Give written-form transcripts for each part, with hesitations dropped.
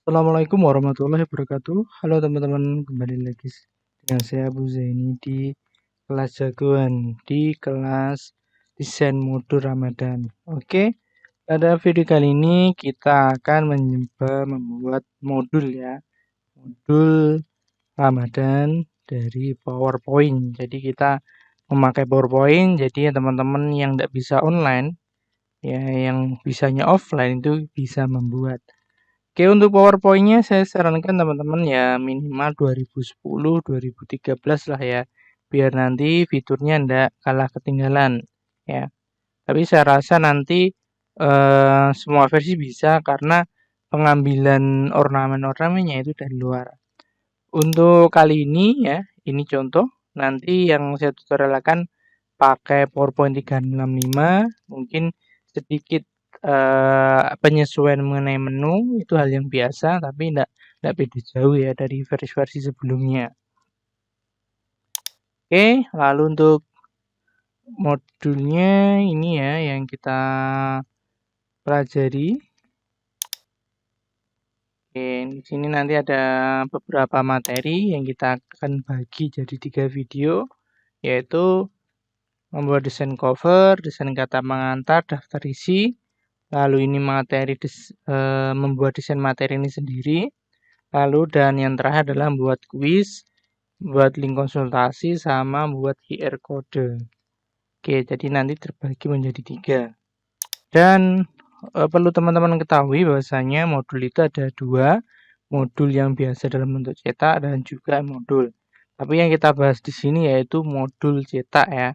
Assalamualaikum warahmatullahi wabarakatuh. Halo teman-teman, kembali lagi dengan saya Bu Zaini di kelas jagoan di kelas desain modul Ramadan. Oke, pada video kali ini kita akan mencoba membuat modul modul Ramadan dari PowerPoint. Jadi kita memakai PowerPoint, jadi teman-teman yang tidak bisa online, ya yang bisanya offline itu bisa membuat. Oke, untuk PowerPoint-nya saya sarankan teman-teman ya minimal 2010-2013 lah ya. Biar nanti fiturnya ndak kalah ketinggalan ya. Tapi saya rasa nanti semua versi bisa karena pengambilan ornamen-ornamennya itu dari luar. Untuk kali ini ya, ini contoh. Nanti yang saya tutorialkan pakai PowerPoint 365, mungkin sedikit penyesuaian mengenai menu itu hal yang biasa, tapi tidak beda jauh ya dari versi-versi sebelumnya. Oke, lalu untuk modulnya ini ya yang kita pelajari. Oke, di sini nanti ada beberapa materi yang kita akan bagi jadi 3 video, yaitu membuat desain cover, desain kata pengantar, daftar isi. Lalu ini membuat desain materi ini sendiri. Lalu dan yang terakhir adalah membuat kuis, buat link konsultasi, sama membuat QR code. Oke, jadi nanti terbagi menjadi 3. Dan perlu teman-teman ketahui bahwasanya modul itu ada 2, modul yang biasa dalam bentuk cetak dan juga modul. Tapi yang kita bahas di sini yaitu modul cetak ya.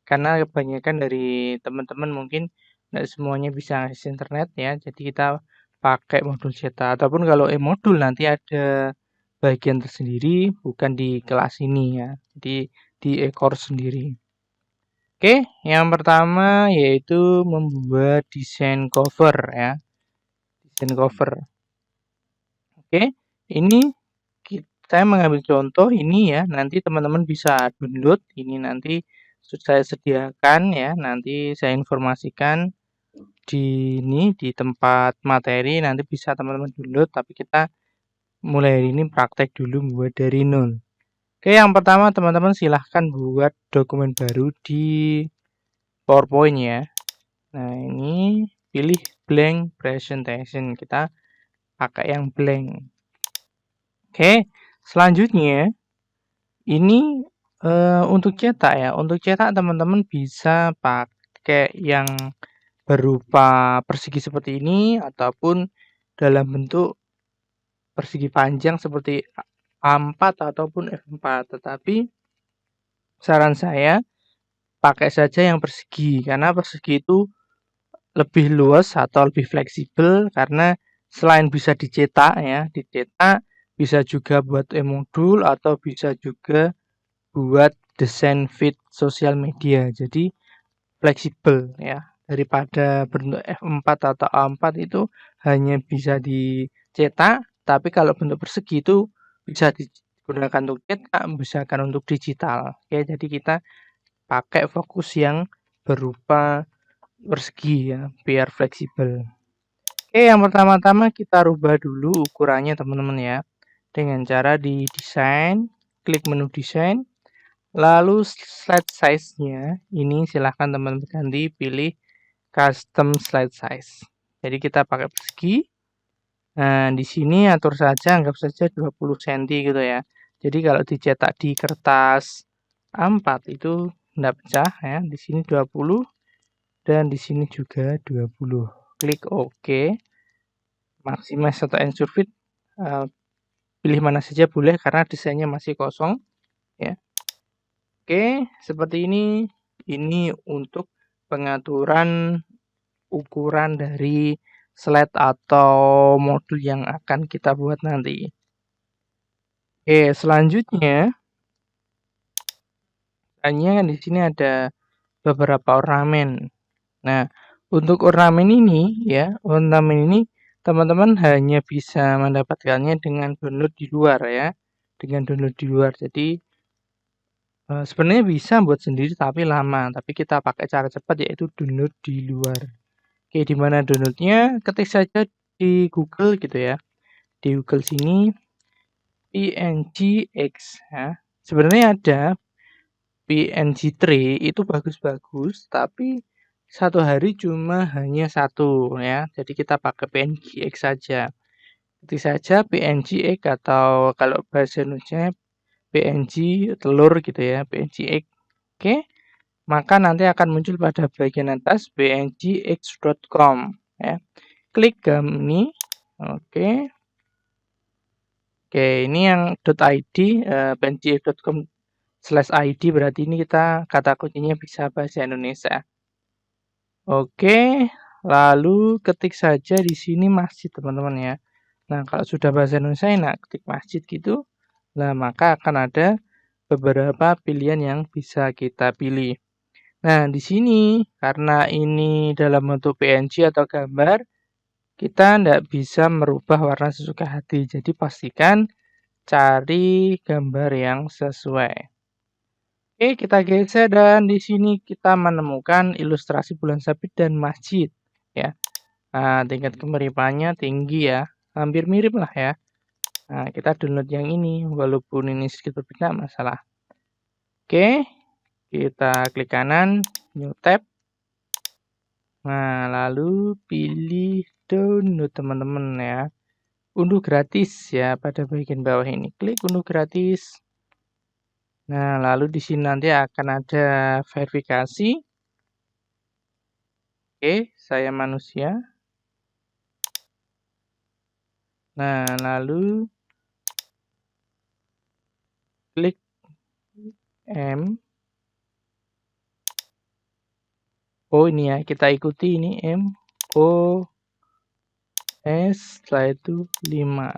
Karena kebanyakan dari teman-teman mungkin tidak semuanya bisa akses internet ya. Jadi kita pakai modul cetak ataupun kalau modul nanti ada bagian tersendiri bukan di kelas ini ya. Jadi di e-course sendiri. Oke, yang pertama yaitu membuat desain cover ya. Desain cover. Oke, ini saya mengambil contoh ini ya. Nanti teman-teman bisa download. Ini nanti saya sediakan ya. Nanti saya informasikan di tempat materi. Nanti bisa teman-teman download. Tapi kita mulai hari ini praktek dulu membuat dari nol. Oke, yang pertama teman-teman silahkan buat dokumen baru di PowerPoint ya. Nah, ini pilih blank presentation. Kita pakai yang blank. Oke, selanjutnya ini untuk cetak ya. Untuk cetak teman-teman bisa pakai yang berupa persegi seperti ini ataupun dalam bentuk persegi panjang seperti A4 ataupun F4. Tetapi saran saya pakai saja yang persegi karena persegi itu lebih luas atau lebih fleksibel karena selain bisa dicetak ya, dicetak bisa juga buat e-modul atau bisa juga buat desain feed sosial media. Jadi fleksibel ya. Daripada bentuk F4 atau A4 itu hanya bisa dicetak, tapi kalau bentuk persegi itu bisa digunakan untuk cetak, bisa untuk digital. Oke, jadi kita pakai fokus yang berupa persegi ya, biar fleksibel. Oke, yang pertama-tama kita rubah dulu ukurannya teman-teman ya. Dengan cara di desain, klik menu desain, lalu slide size-nya ini silahkan teman-teman ganti pilih custom slide size. Jadi kita pakai persegi. Nah, di sini atur saja anggap saja 20 cm gitu ya. Jadi kalau dicetak di kertas A4 itu enggak pecah ya. Di sini 20 dan di sini juga 20. Klik OK. Maximize atau ensure fit pilih mana saja boleh karena desainnya masih kosong ya. Oke, seperti ini. Ini untuk pengaturan ukuran dari slide atau modul yang akan kita buat nanti. Oke, selanjutnya di sini ada beberapa ornamen. Nah, untuk ornamen ini ya, ornamen ini teman-teman hanya bisa mendapatkannya dengan download di luar ya. Dengan download di luar. Jadi sebenarnya bisa buat sendiri tapi lama, tapi kita pakai cara cepat yaitu download di luar. Oke, di mana downloadnya? Ketik saja di Google gitu ya. di Google sini PNGX ya. Sebenarnya ada PNG3 itu bagus-bagus, tapi satu hari cuma hanya satu ya. Jadi kita pakai PNGX saja. Ketik saja PNGX atau kalau bahasa Indonesia PNG telur gitu ya, PNGX. Oke. Maka nanti akan muncul pada bagian atas pngx.com ya. Klik ke ini. Oke. Oke, ini yang .id pngx.com/id berarti ini kita kata kuncinya bisa bahasa Indonesia. Oke, lalu ketik saja di sini masjid teman-teman ya. Nah, kalau sudah bahasa Indonesia enak ketik masjid gitu. Nah, maka akan ada beberapa pilihan yang bisa kita pilih. Nah, di sini karena ini dalam bentuk PNG atau gambar, kita tidak bisa merubah warna sesuka hati. Jadi pastikan cari gambar yang sesuai. Oke, kita geser dan di sini kita menemukan ilustrasi bulan sabit dan masjid ya. Nah, tingkat kemiripannya tinggi ya. Hampir mirip lah ya. Nah, kita download yang ini walaupun ini sedikit berbeda masalah. Oke, kita klik kanan, new tab. Nah, lalu pilih download teman-teman ya. Unduh gratis ya pada bagian bawah ini. Klik unduh gratis. Nah, lalu di sini nanti akan ada verifikasi. Oke, saya manusia. Nah, lalu klik M. Oh, ini ya, kita ikuti ini M. O. S, setelah itu 5.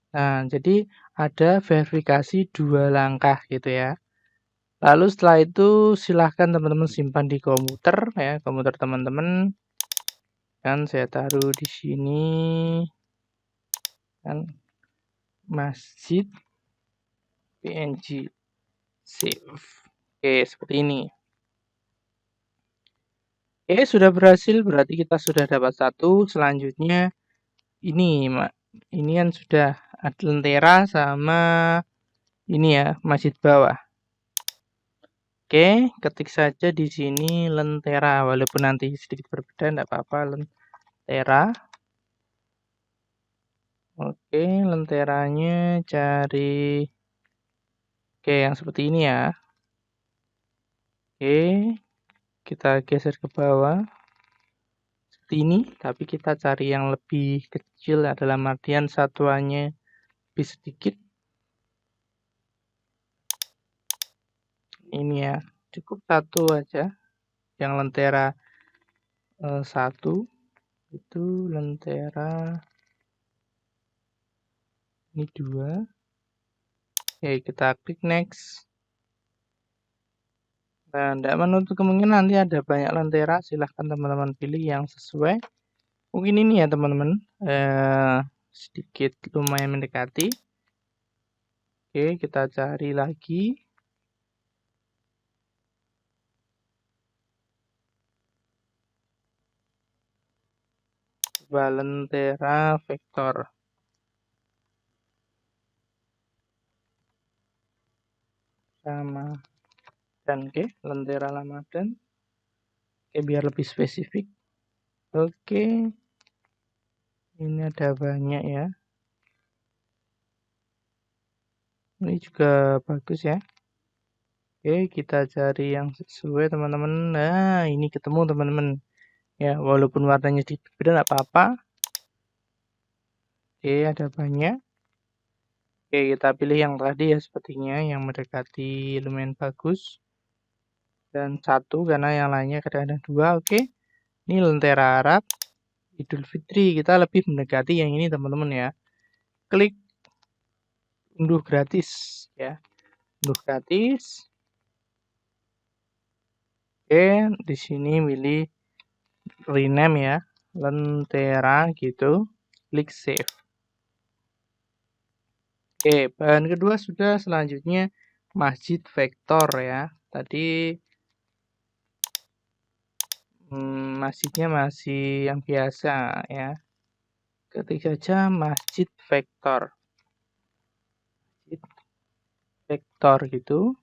Nah, jadi ada verifikasi 2 langkah gitu ya. Lalu setelah itu silahkan teman-teman simpan di komputer ya, komputer teman-teman. Kan saya taruh di sini kan masjid PNG save. Oke, seperti ini. Oke, sudah berhasil berarti kita sudah dapat satu. Selanjutnya ini kan sudah ada lentera sama ini ya, masjid bawah. Oke, ketik saja di sini lentera, walaupun nanti sedikit berbeda, tidak apa-apa, lentera. Oke, lenteranya cari, oke yang seperti ini ya. Oke, kita geser ke bawah, seperti ini, tapi kita cari yang lebih kecil, dalam artian satuannya lebih sedikit. Ini ya, cukup satu aja, yang lentera 1 itu lentera ini 2. Oke, kita klik next. Nah, tidak menutup kemungkinan nanti ada banyak lentera, silahkan teman-teman pilih yang sesuai. Mungkin ini ya teman-teman, sedikit lumayan mendekati. Oke, kita cari lagi. Coba lentera vektor. Ramadan, oke, lentera Ramadan. Oke, biar lebih spesifik. Oke, ini ada banyak ya. Ini juga bagus ya. Oke, kita cari yang sesuai teman-teman. Nah, ini ketemu teman-teman. Ya, walaupun warnanya sedikit beda, tidak apa-apa. Oke, ada banyak. Oke, kita pilih yang tadi ya sepertinya, yang mendekati lumayan bagus. Dan 1, karena yang lainnya kadang-kadang 2, oke. Ini lentera Arab, Idul Fitri, kita lebih mendekati yang ini teman-teman ya. Klik unduh gratis ya. Unduh gratis. Oke, di sini pilih rename ya. Lentera gitu. Klik save. Oke, bahan kedua sudah, selanjutnya masjid vektor ya. Tadi masjidnya masih yang biasa ya. ketik saja masjid vektor. Masjid vektor gitu.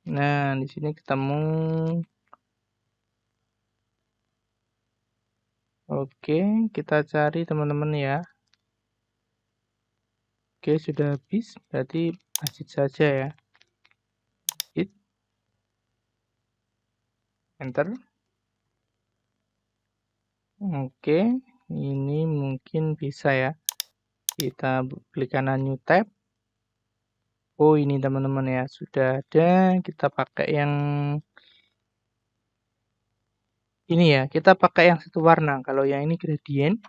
Nah, di sini ketemu. Oke, kita cari teman-teman ya. Oke, sudah habis. Berarti masjid saja ya. Masjid. Enter. Oke, ini mungkin bisa ya. Kita klik kanan new tab. Oh, ini teman-teman ya. Sudah ada. Kita pakai yang ini ya. Kita pakai yang satu warna. Kalau yang ini gradient.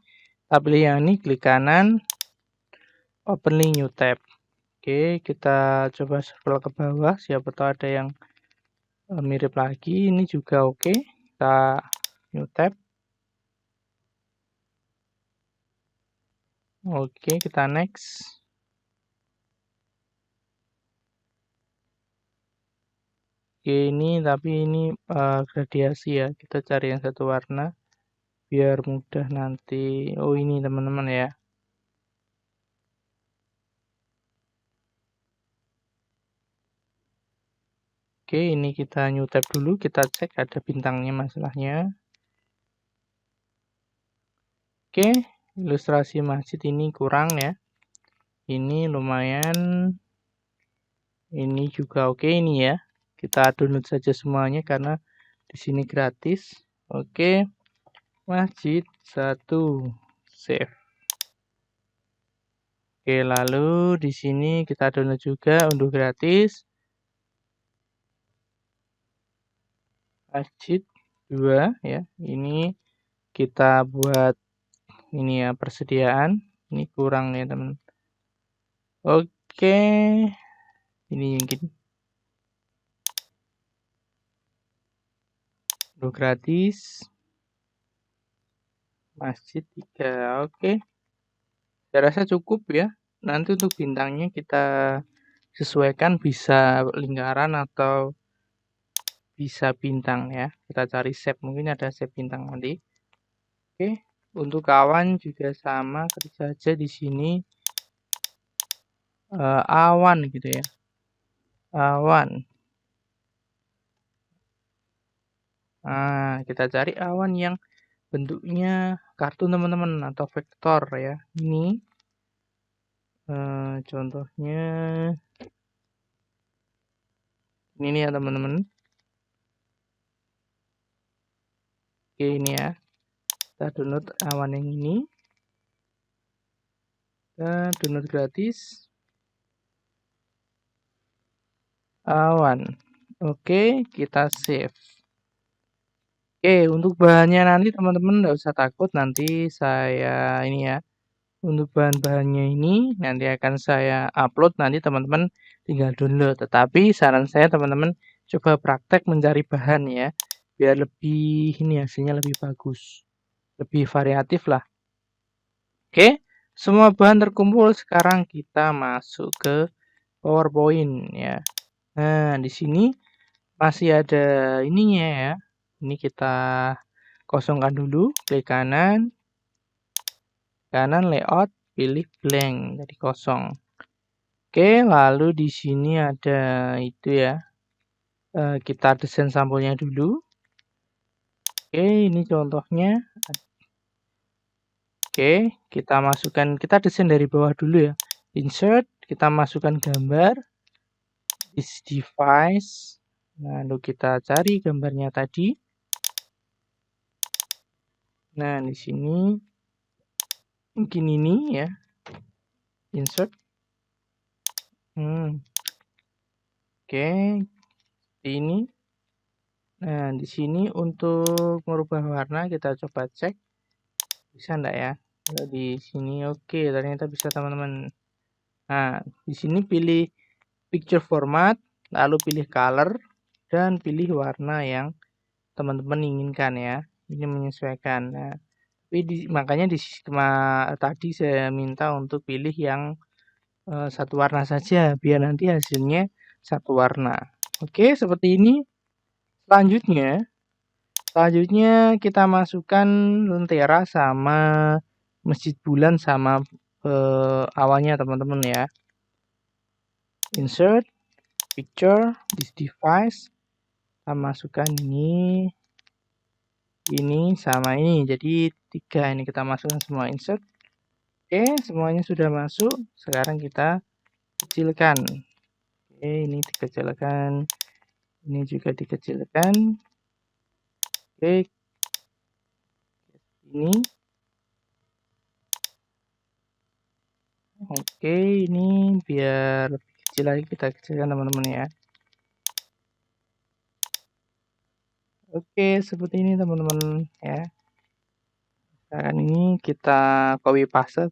Kita pilih yang ini, klik kanan. Open link new tab. Oke, kita coba scroll ke bawah. Siapa tahu ada yang mirip lagi. Ini juga oke. Kita new tab. Oke, kita next. Oke, ini tapi ini gradiasi ya. Kita cari yang satu warna biar mudah nanti. Oh, ini teman-teman ya. Oke, ini kita new tab dulu. Kita cek ada bintangnya masalahnya. Oke, ilustrasi masjid ini kurang ya. Ini lumayan. Ini juga oke ini ya. Kita download saja semuanya karena di sini gratis. Oke. Masjid 1 save. Oke, lalu di sini kita download juga untuk gratis. Masjid 2 ya. Ini kita buat ini ya persediaan. Ini kurang ya, teman. Oke. Ini mungkin untuk gratis. Masjid 3. Oke. Saya rasa cukup ya. Nanti untuk bintangnya kita sesuaikan bisa lingkaran atau bisa bintang ya. Kita cari shape, mungkin ada shape bintang nanti. Oke, untuk kawan juga sama, kerja aja di sini awan gitu ya. Awan. Nah, kita cari awan yang bentuknya kartun teman-teman atau vektor ya. Ini contohnya ini nih ya teman-teman. Oke, ini ya. Kita download awan yang ini. Kita download gratis. Awan. Oke, kita save. Oke, untuk bahannya nanti teman-teman nggak usah takut, nanti saya ini ya. Untuk bahan-bahannya ini nanti akan saya upload, nanti teman-teman tinggal download. Tetapi saran saya teman-teman coba praktek mencari bahan ya, biar lebih ini hasilnya lebih bagus, lebih variatif lah. Oke, semua bahan terkumpul. Sekarang kita masuk ke PowerPoint ya. Nah, di sini masih ada ininya ya. Ini kita kosongkan dulu, klik kanan layout, pilih blank, jadi kosong. Oke, lalu di sini ada itu ya. Kita desain sampulnya dulu. Oke, ini contohnya. Oke, kita masukkan, kita desain dari bawah dulu ya. Insert, kita masukkan gambar. This device. Lalu kita cari gambarnya tadi. Nah, di sini mungkin ini ya. Insert. Oke, ini. Nah, di sini untuk merubah warna kita coba cek. Bisa enggak ya? Kalau di sini oke, ternyata bisa teman-teman. Nah, di sini pilih picture format, lalu pilih color dan pilih warna yang teman-teman inginkan ya. Ini menyesuaikan. Nah, tapi makanya di skema tadi saya minta untuk pilih yang satu warna saja biar nanti hasilnya satu warna. Oke, seperti ini. Selanjutnya Selanjutnya kita masukkan lentera sama masjid bulan sama awalnya teman-teman ya. Insert picture this device. Kita masukkan ini sama ini. Jadi 3 ini kita masukkan semua, insert. Oke, semuanya sudah masuk. Sekarang kita kecilkan. Oke, ini dikecilkan. Ini juga dikecilkan. Oke. Ini. Oke, ini biar lebih kecil lagi kita kecilkan teman-teman ya. Oke, seperti ini teman-teman ya. Sekarang ini kita copy paste.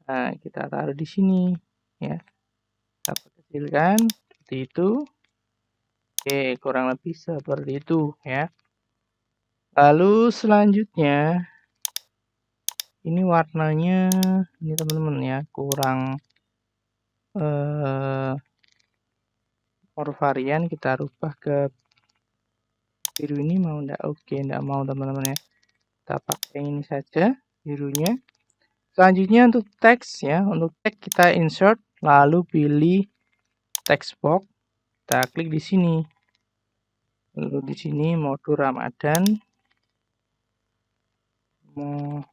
Nah, kita taruh di sini ya. Kita kecilkan seperti itu. Oke, kurang lebih seperti itu ya. Lalu selanjutnya ini warnanya ini teman-teman ya, kurang more varian, kita rubah ke biru ini, mau enggak? Oke, enggak mau teman-teman ya. Kita pakai ini saja birunya. Selanjutnya untuk teks ya, untuk teks kita insert lalu pilih text box. Kita klik di sini. Lalu di sini mode Ramadan. Mode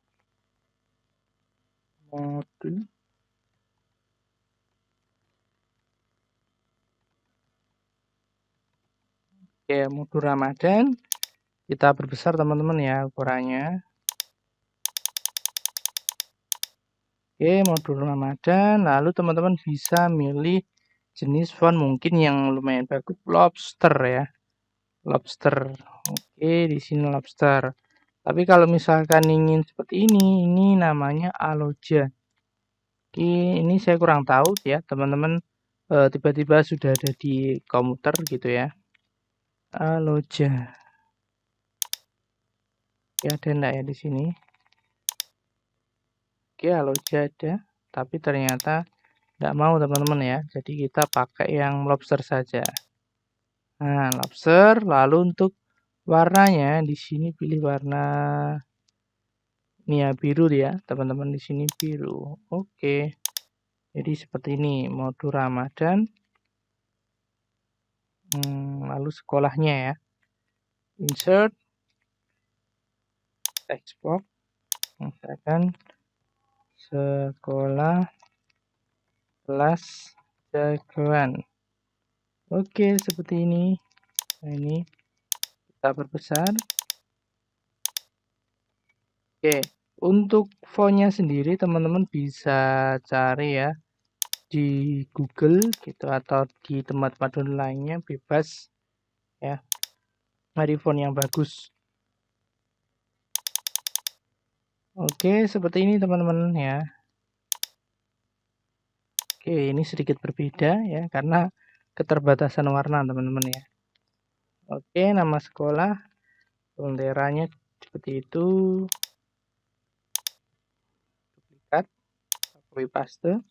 Oke, mode Ramadan. Kita perbesar teman-teman ya ukurannya. Oke, mode Ramadan. Lalu teman-teman bisa milih jenis font mungkin yang lumayan bagus, lobster ya. Lobster. Oke, di sini lobster. Tapi kalau misalkan ingin seperti ini namanya Aloja. Oke, ini saya kurang tahu ya, teman-teman tiba-tiba sudah ada di komputer gitu ya. Aloja. Ya, ada enggak ya di sini? Oke, Aloja ada, tapi ternyata enggak mau teman-teman ya. Jadi kita pakai yang lobster saja. Nah, lobster. Lalu untuk warnanya di sini pilih warna ini ya, biru ya, teman-teman, di sini biru. Oke. Jadi seperti ini mode Ramadan. Lalu sekolahnya ya. Insert text box. Misalkan sekolah kelas jagoan. Oke, seperti ini. Nah, ini kita perbesar. Oke, untuk fontnya sendiri teman-teman bisa cari ya di Google gitu atau di tempat-tempat lainnya, bebas ya. Cari font yang bagus. Oke, seperti ini teman-teman ya. Oke, ini sedikit berbeda ya karena keterbatasan warna teman-teman ya. Oke, nama sekolah, benderanya seperti itu. Duplikat, copy paste.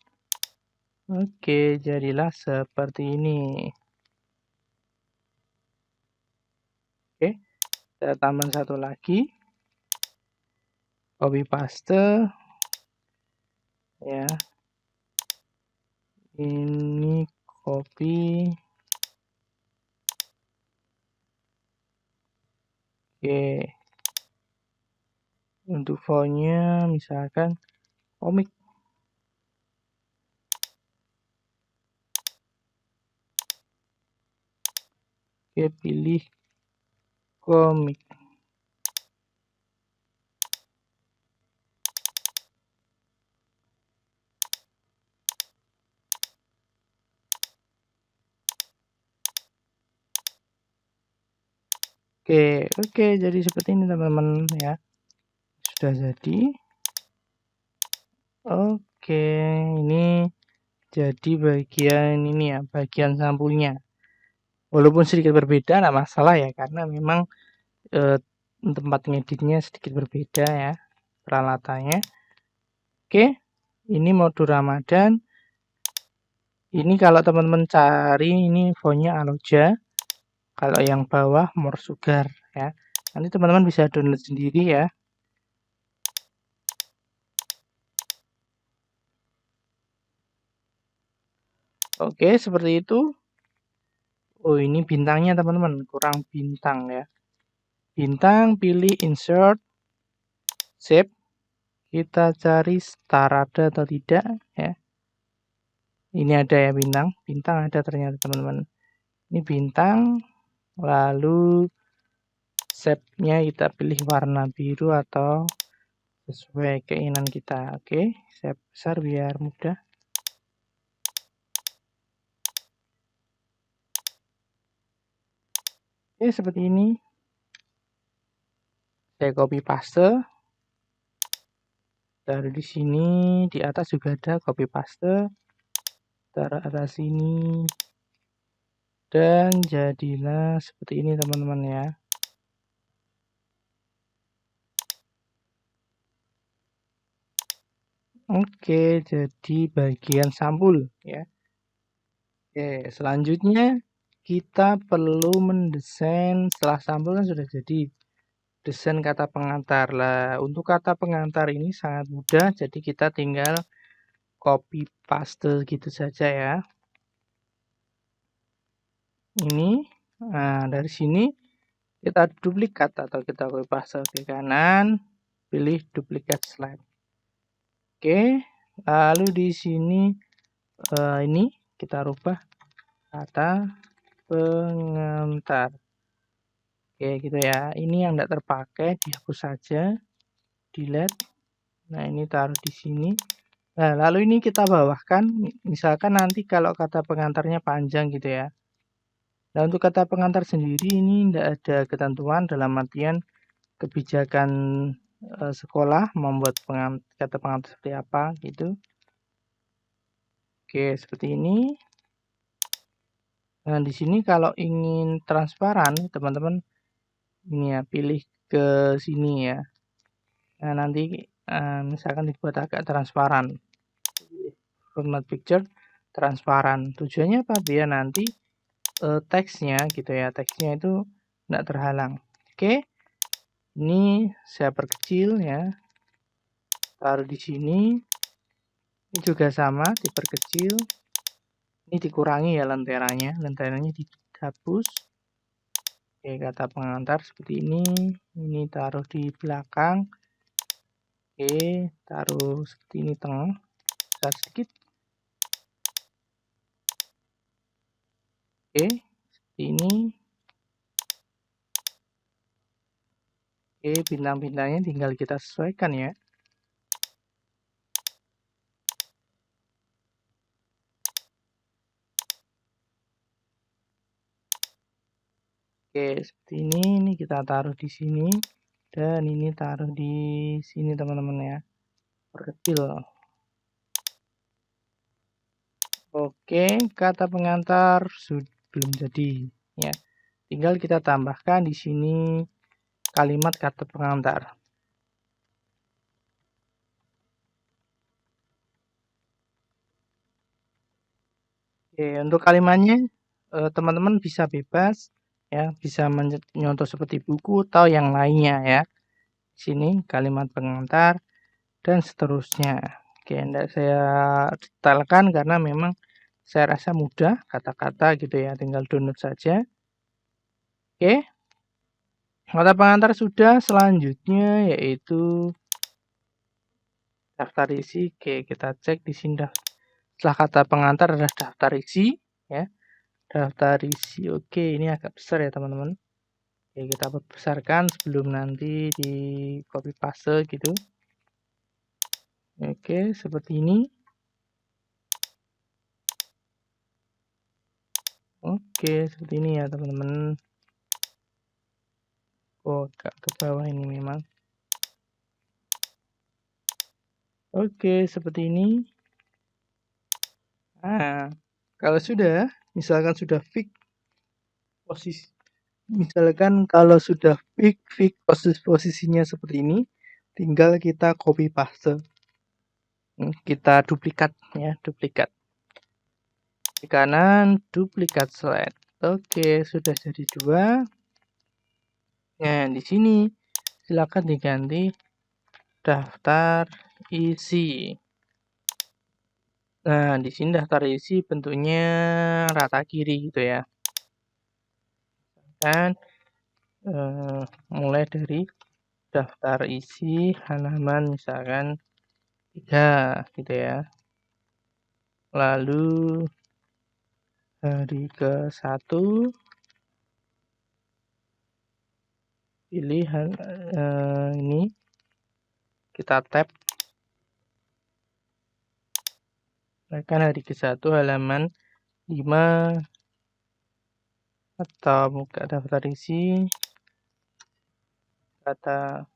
Oke, jadilah seperti ini. Oke, kita tambah satu lagi. Copy paste. Ya. Ini copy. Oke. Untuk fontnya misalkan komik. Oke, pilih komik. Oke, jadi seperti ini teman-teman ya. Sudah jadi. Oke, ini jadi bagian ini ya, bagian sampulnya. Walaupun sedikit berbeda, nggak masalah ya, karena memang tempat ngeditnya sedikit berbeda ya, peralatannya. Oke, ini mode Ramadan. Ini kalau teman-teman cari ini fontnya Aloja. Kalau yang bawah more sugar ya. Nanti teman-teman bisa download sendiri ya. Oke, seperti itu. Oh, ini bintangnya teman-teman, kurang bintang ya. Bintang, pilih insert, shape. Kita cari star ada atau tidak ya. Ini ada ya bintang, bintang ada ternyata teman-teman. Ini bintang, lalu shape-nya kita pilih warna biru atau sesuai keinginan kita. Oke, shape besar biar mudah. Oke, seperti ini. Saya copy paste. Taruh di sini, di atas juga ada copy paste. Taruh atas sini. Dan jadilah seperti ini teman-teman ya. Oke, jadi bagian sampul ya. Oke, selanjutnya kita perlu mendesain, setelah sampul kan sudah jadi, desain kata pengantar. Lah, untuk kata pengantar ini sangat mudah, jadi kita tinggal copy paste gitu saja ya. Ini, nah dari sini kita duplikat atau kita copy paste ke kanan, pilih duplicate slide. Oke, lalu di sini ini kita rubah kata pengantar. Oke gitu ya, ini yang tidak terpakai dihapus saja, delete. Nah ini taruh di sini. Nah lalu ini kita bawahkan, misalkan nanti kalau kata pengantarnya panjang gitu ya. Nah untuk kata pengantar sendiri ini tidak ada ketentuan, dalam artian kebijakan sekolah membuat kata pengantar seperti apa gitu. Oke seperti ini. Nah di sini kalau ingin transparan teman-teman ini ya, pilih ke sini ya. Nah nanti misalkan dibuat agak transparan, format picture transparan. Tujuannya apa? Biar nanti teksnya gitu ya, teksnya itu tidak terhalang. Oke, ini saya perkecil ya, taruh di sini. Ini juga sama, diperkecil. Ini dikurangi ya lenteranya dihapus. Oke, kata pengantar seperti ini. Ini taruh di belakang. Oke, taruh seperti ini tengah, besar sedikit. Oke, seperti ini. Oke, bintang-bintangnya tinggal kita sesuaikan ya. Oke, seperti ini kita taruh di sini dan ini taruh di sini teman-teman ya. Perkecil. Oke, kata pengantar belum jadi ya. Tinggal kita tambahkan di sini kalimat kata pengantar. Oke, untuk kalimatnya teman-teman bisa bebas ya, bisa menyontoh seperti buku atau yang lainnya ya. Sini kalimat pengantar dan seterusnya. Oke, tidak saya detailkan karena memang saya rasa mudah kata-kata gitu ya, tinggal download saja. Oke, kata pengantar sudah, selanjutnya yaitu daftar isi. Oke, kita cek di sini setelah kata pengantar adalah daftar isi ya. Daftar isi. Oke, ini agak besar ya teman-teman. Oke, kita besarkan sebelum nanti di copy paste gitu. Oke, seperti ini. Oke, seperti ini ya teman-teman. Oh, agak ke bawah ini memang. Oke, seperti ini. Nah, kalau sudah, misalkan sudah fix posisi, misalkan kalau sudah fix posisinya seperti ini, tinggal kita copy paste. Kita duplikat ya, duplikat. Di kanan, duplikat slide. Oke, sudah jadi 2. Nah, di sini silakan diganti daftar isi. Nah, di sini daftar isi bentuknya rata kiri gitu ya. Dan mulai dari daftar isi halaman misalkan 3 gitu ya. Lalu hari ke-1 pilih ini, kita tab akan hari ke-1 halaman 5 atau buka daftar isi kata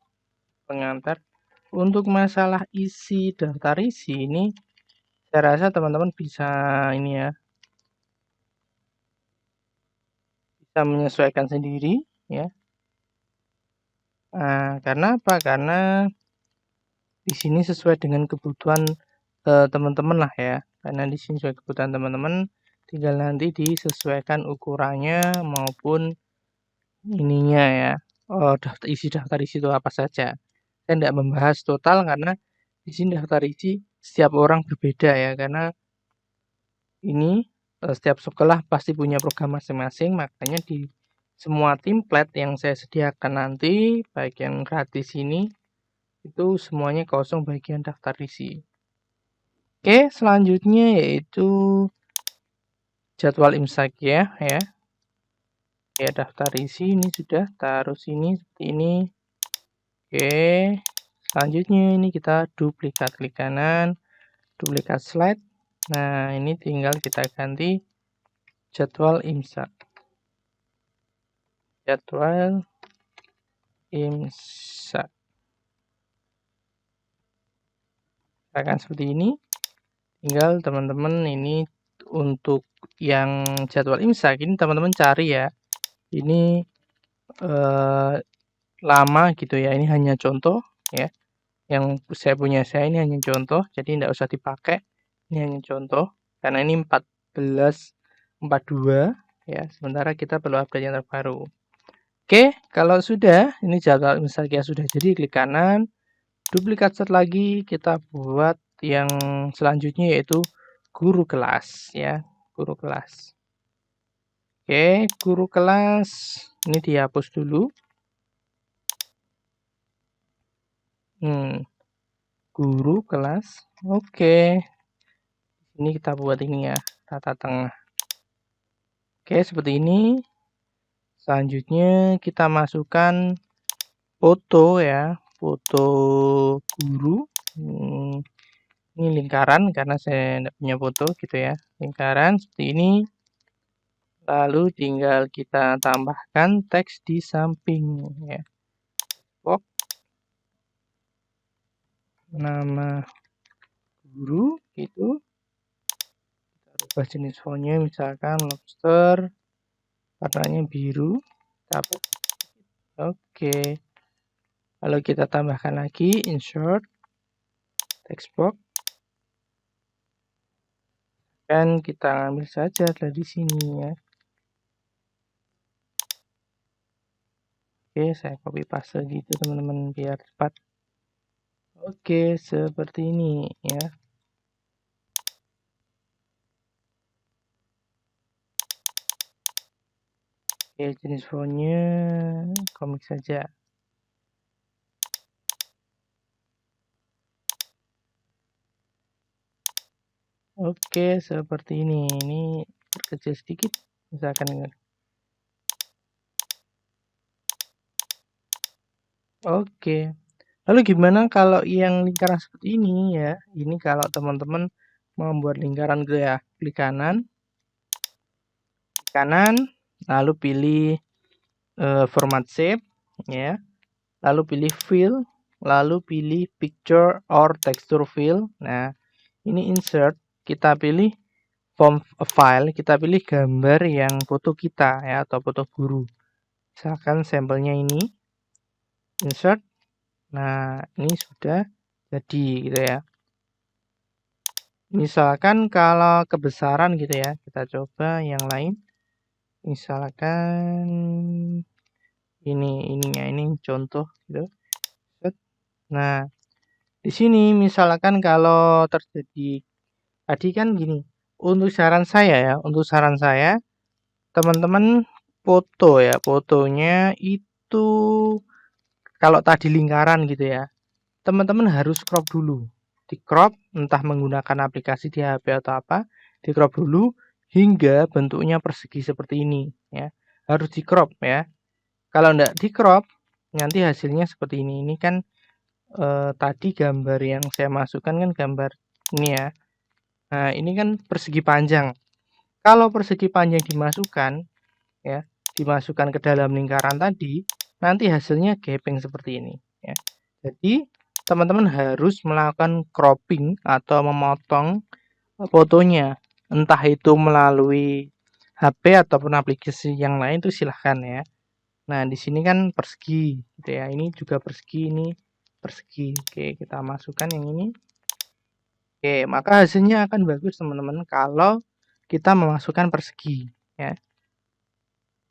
pengantar. Untuk masalah isi daftar isi ini saya rasa teman-teman bisa ini ya, bisa menyesuaikan sendiri ya. Karena apa? Karena di sini sesuai dengan kebutuhan teman-teman lah ya. Karena di sini sesuai kebutuhan teman-teman, tinggal nanti disesuaikan ukurannya maupun ininya ya. Isi daftar isi itu apa saja. Saya tidak membahas total karena di sini daftar isi setiap orang berbeda ya. Karena ini setiap sekolah pasti punya program masing-masing, makanya di semua template yang saya sediakan nanti, baik yang gratis ini, itu semuanya kosong bagian daftar isi. Oke, selanjutnya yaitu jadwal imsak ya. Ya, daftar isi ini sudah taruh sini seperti ini. Oke, selanjutnya ini kita duplikat, klik kanan, duplikat slide. Nah, ini tinggal kita ganti jadwal imsak. Jadwal imsak. Akan seperti ini. Tinggal teman-teman ini untuk yang jadwal imsak ini teman-teman cari ya. Ini lama gitu ya. Ini hanya contoh ya. Yang saya punya ini hanya contoh, jadi tidak usah dipakai. Ini hanya contoh karena ini 14.42 ya. Sementara kita perlu update yang terbaru. Oke, kalau sudah ini jadwal imsaknya sudah jadi, klik kanan, duplikat set lagi, kita buat yang selanjutnya yaitu guru kelas ya, guru kelas. Oke, guru kelas ini dihapus dulu. Guru kelas. Oke. Ini kita buat ini ya, tata tengah. Oke, seperti ini. Selanjutnya kita masukkan foto ya, foto guru. Ini lingkaran karena saya tidak punya foto gitu ya. Lingkaran seperti ini. Lalu tinggal kita tambahkan teks di samping ya. Box nama guru gitu. Kita ubah jenis fontnya misalkan lobster, warnanya biru. Oke. Lalu kita tambahkan lagi insert text box. Dan kita ambil saja dari sini ya. Oke, saya copy paste gitu teman-teman biar cepat. Oke, seperti ini ya. Oke, jenis fontnya komik saja. Oke, seperti ini. Ini berkecil sedikit, misalkan. Oke. Lalu gimana kalau yang lingkaran seperti ini ya? Ini kalau teman-teman membuat lingkaran gitu ya, klik kanan, lalu pilih format shape ya. Lalu pilih fill, lalu pilih picture or texture fill. Nah, ini insert, kita pilih form file, kita pilih gambar yang foto kita ya atau foto guru. Misalkan sampelnya ini. Insert. Nah, ini sudah jadi gitu ya. Misalkan kalau kebesaran gitu ya, kita coba yang lain. Misalkan ini contoh gitu. Nah, di sini misalkan kalau terjadi tadi kan gini, untuk saran saya teman-teman foto ya, fotonya itu kalau tadi lingkaran gitu ya, teman-teman harus crop dulu. Di crop entah menggunakan aplikasi di HP atau apa, di crop dulu hingga bentuknya persegi seperti ini ya. Harus di crop ya. Kalau enggak di crop nanti hasilnya seperti ini. Ini kan tadi gambar yang saya masukkan kan gambar ini ya. Nah, ini kan persegi panjang. Kalau persegi panjang dimasukkan ya, dimasukkan ke dalam lingkaran tadi, nanti hasilnya gepeng seperti ini ya. Jadi teman-teman harus melakukan cropping atau memotong fotonya, entah itu melalui HP ataupun aplikasi yang lain itu silahkan ya. Nah, di sini kan persegi gitu ya. Ini juga persegi, ini persegi. Oke, kita masukkan yang ini. Oke, maka hasilnya akan bagus teman-teman kalau kita memasukkan persegi ya.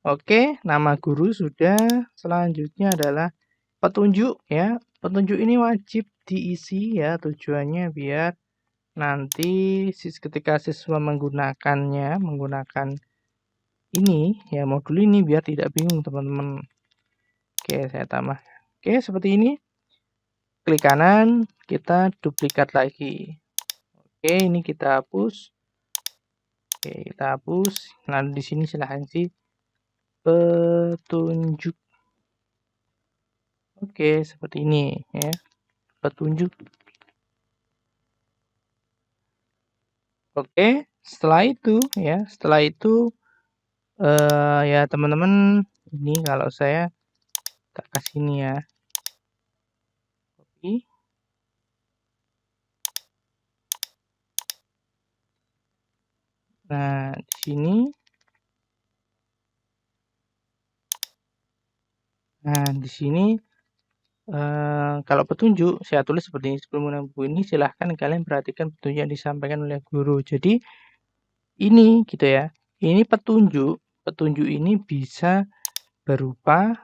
Oke, nama guru sudah. Selanjutnya adalah petunjuk ya. Petunjuk ini wajib diisi ya, tujuannya biar nanti ketika siswa menggunakannya, menggunakan ini ya, modul ini biar tidak bingung teman-teman. Oke, saya tambah. Oke, seperti ini. Klik kanan, kita duplikat lagi. Oke, ini kita hapus. Oke, kita hapus. Nah, di sini silahkan isi petunjuk. Oke, seperti ini ya. Petunjuk. Oke, setelah itu ya, ya teman-teman, ini kalau saya tak kasih ini ya. Copy. Nah, di sini. Nah, di sini kalau petunjuk saya tulis seperti ini. Sebelum menggunakan buku ini silahkan kalian perhatikan petunjuk yang disampaikan oleh guru. Jadi ini gitu ya. Ini petunjuk. Petunjuk ini bisa berupa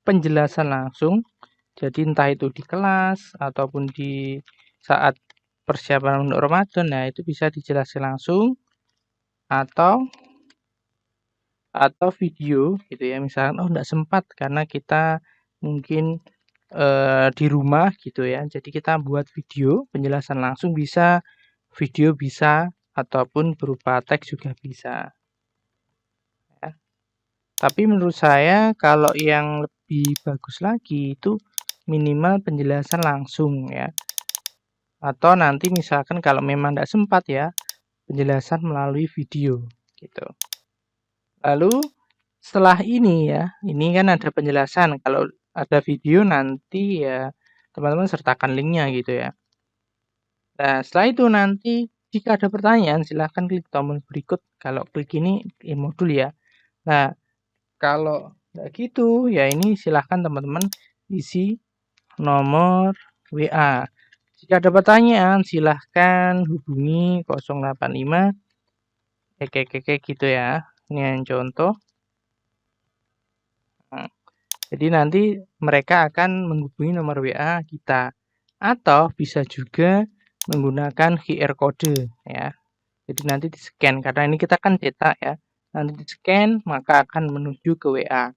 penjelasan langsung. Jadi entah itu di kelas ataupun di saat persiapan untuk Ramadan, nah itu bisa dijelaskan langsung atau video gitu ya. Misalkan enggak sempat karena kita mungkin di rumah gitu ya. Jadi kita buat video penjelasan langsung bisa, video bisa ataupun berupa teks juga bisa. Ya. Tapi menurut saya kalau yang lebih bagus lagi itu minimal penjelasan langsung ya. Atau nanti misalkan kalau memang tidak sempat ya, penjelasan melalui video gitu. Lalu setelah ini ya, ini kan ada penjelasan. Kalau ada video nanti ya teman-teman sertakan linknya gitu ya. Nah, setelah itu nanti jika ada pertanyaan silahkan klik tombol berikut. Kalau klik ini modul ya. Nah, kalau nggak gitu ya ini silahkan teman-teman isi nomor WA. Jika ada pertanyaan silahkan hubungi 085 gitu ya. Ini yang contoh. Nah, jadi nanti mereka akan menghubungi nomor WA kita atau bisa juga menggunakan QR code ya. Jadi nanti di-scan karena ini kita kan cetak ya. Nanti di-scan maka akan menuju ke WA.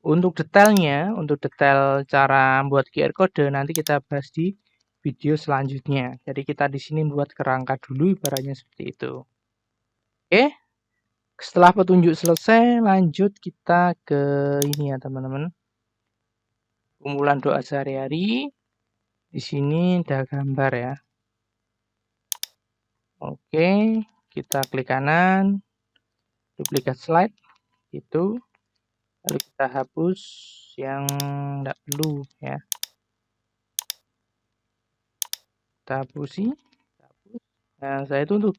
Untuk detailnya, untuk detail cara membuat QR code nanti kita bahas di video selanjutnya. Jadi kita di sini buat kerangka dulu ibaratnya seperti itu. Oke. Setelah petunjuk selesai, lanjut kita ke ini ya teman-teman. Kumpulan doa sehari-hari. Di sini ada gambar ya. Oke, kita klik kanan, duplikat slide itu. Lalu kita hapus yang tidak perlu ya. Kita hapusi. Nah, saya itu untuk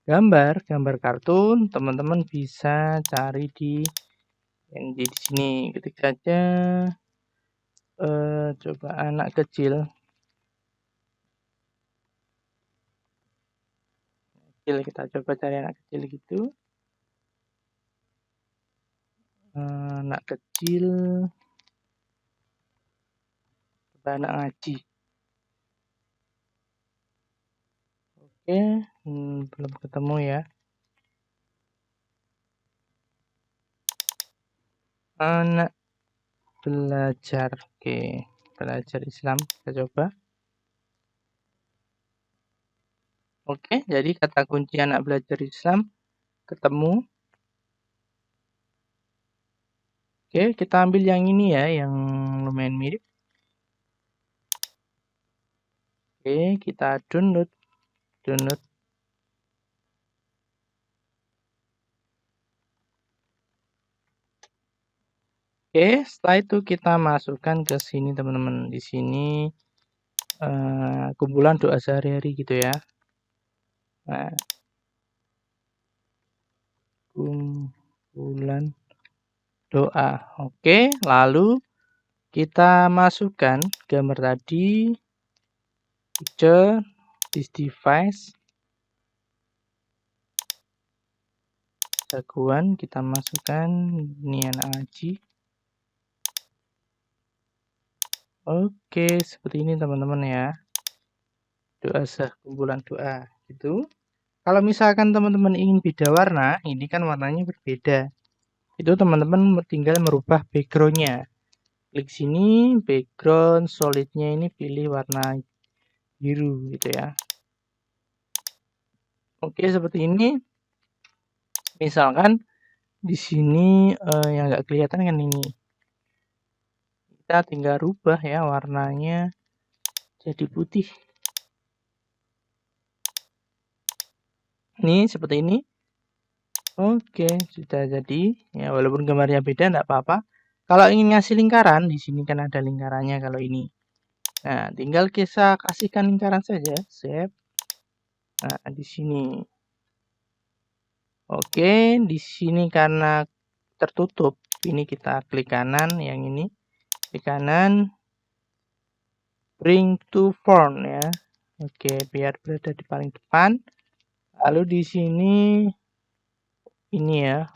gambar kartun, teman-teman bisa cari di sini. Ketik saja coba anak kecil. kecil, kita coba cari anak kecil gitu. Anak kecil, coba anak ngaji. Oke, belum ketemu ya. Anak belajar, oke, belajar Islam, kita coba. Oke, jadi kata kunci anak belajar Islam ketemu. Oke, kita ambil yang ini ya, yang lumayan mirip. Oke, kita download. Oke, setelah itu kita masukkan ke sini teman-teman. Di sini kumpulan doa sehari-hari gitu ya. Nah, kumpulan doa. Oke, lalu kita masukkan gambar tadi, picture, this device, jagoan, kita masukkan ini anak ngaji. Oke, seperti ini teman-teman ya. Doa kumpulan doa gitu. Kalau misalkan teman-teman ingin beda warna, ini kan warnanya berbeda. Itu teman-teman tinggal merubah backgroundnya. Klik sini, background solidnya ini pilih warna biru gitu ya. Oke, seperti ini. Misalkan di sini yang nggak kelihatan kan ini. Kita tinggal rubah ya warnanya jadi putih. Ini seperti ini. Oke, sudah jadi. Ya, walaupun gambarnya beda enggak apa-apa. Kalau ingin ngasih lingkaran, di sini kan ada lingkarannya kalau ini. Nah, tinggal kita kasihkan lingkaran saja, save. Nah, di sini. Oke, di sini karena tertutup, ini kita klik kanan yang ini. Klik kanan, bring to front ya. Oke, biar berada di paling depan. Lalu di sini ini ya,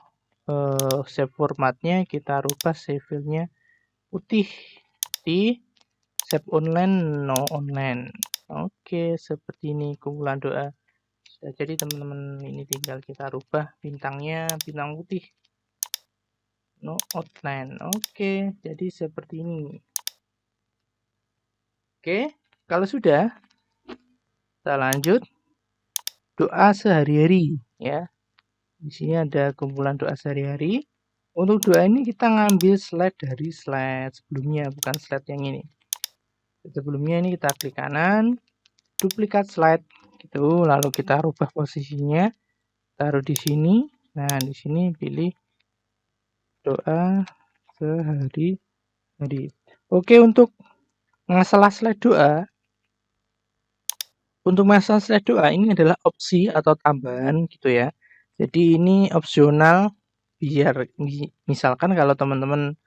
save formatnya kita rubah save filenya putih di save online no online. Oke, seperti ini kumpulan doa. Sudah jadi teman-teman, ini tinggal kita rubah bintangnya bintang putih no outline. Oke, jadi seperti ini. Oke, kalau sudah kita lanjut doa sehari-hari ya. Di sini ada kumpulan doa sehari-hari. Untuk doa ini kita ngambil slide dari slide sebelumnya, bukan slide yang ini. Sebelumnya ini kita klik kanan, duplikat slide gitu, lalu kita rubah posisinya, taruh di sini. Nah, di sini pilih doa sehari-hari. Oke, untuk masalah slide doa, ini adalah opsi atau tambahan gitu ya. Jadi ini opsional, biar misalkan kalau teman-teman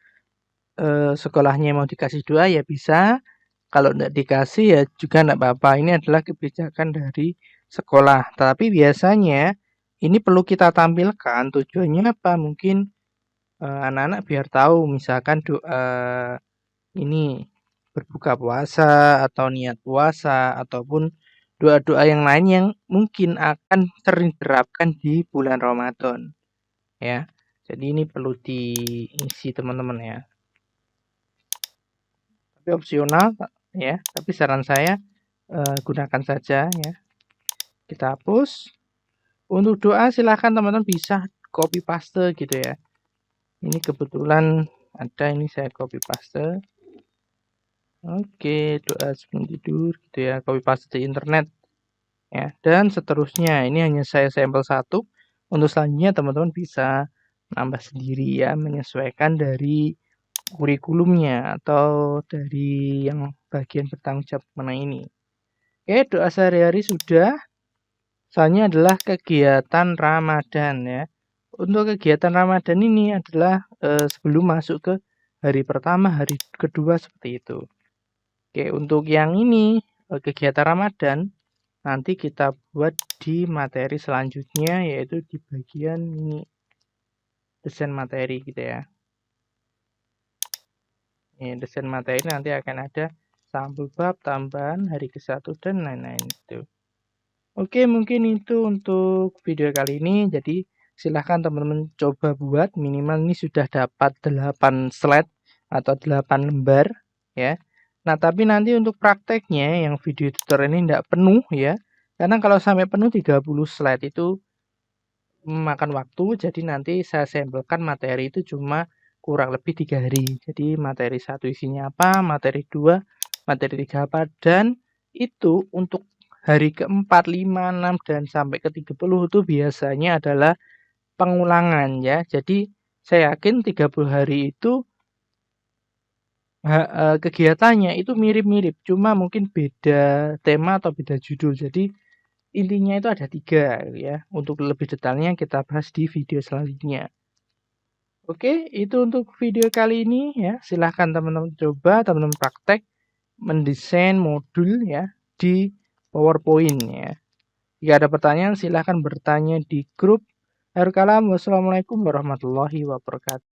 sekolahnya mau dikasih doa ya bisa, kalau tidak dikasih ya juga tidak apa-apa. Ini adalah kebijakan dari sekolah. Tapi biasanya ini perlu kita tampilkan, tujuannya apa? Mungkin anak-anak biar tahu misalkan doa ini berbuka puasa atau niat puasa ataupun doa-doa yang lain yang mungkin akan sering diterapkan di bulan Ramadan ya. Jadi ini perlu diisi teman-teman ya. Tapi opsional ya, tapi saran saya gunakan saja ya. Kita hapus. Untuk doa silahkan teman-teman bisa copy paste gitu ya. Ini kebetulan ada, ini saya copy paste. Oke, doa sebelum tidur gitu ya, copy paste di internet ya, dan seterusnya. Ini hanya saya sampel satu. Untuk selanjutnya teman-teman bisa nambah sendiri ya, menyesuaikan dari kurikulumnya atau dari yang bagian bertanggung jawab mengenai ini. Oke, doa sehari-hari sudah. Selanjutnya adalah kegiatan Ramadan ya. Untuk kegiatan Ramadan ini adalah sebelum masuk ke hari pertama, hari kedua seperti itu. Oke, untuk yang ini kegiatan Ramadan nanti kita buat di materi selanjutnya, yaitu di bagian ini, desain materi gitu ya. Ini desain materi nanti akan ada sampul bab, tambahan, hari ke-1, dan lain-lain itu. Oke, mungkin itu untuk video kali ini. Jadi silahkan teman-teman coba buat, minimal ini sudah dapat 8 slide atau 8 lembar ya. Nah, tapi nanti untuk prakteknya yang video tutorial ini tidak penuh ya. Karena kalau sampai penuh 30 slide itu memakan waktu, jadi nanti saya sampelkan materi itu cuma kurang lebih 3 hari. Jadi materi 1 isinya apa, materi 2, materi 3 apa, dan itu untuk hari ke-4, 5, 6, dan sampai ke-30 itu biasanya adalah pengulangan ya. Jadi saya yakin 30 hari itu kegiatannya itu mirip-mirip, cuma mungkin beda tema atau beda judul. Jadi intinya itu ada 3 ya. Untuk lebih detailnya kita bahas di video selanjutnya. Oke, itu untuk video kali ini ya. Silahkan teman-teman coba, teman-teman praktek mendesain modul ya di PowerPoint ya. Jika ada pertanyaan silahkan bertanya di grup. Akhirul kalam, wassalamualaikum warahmatullahi wabarakatuh.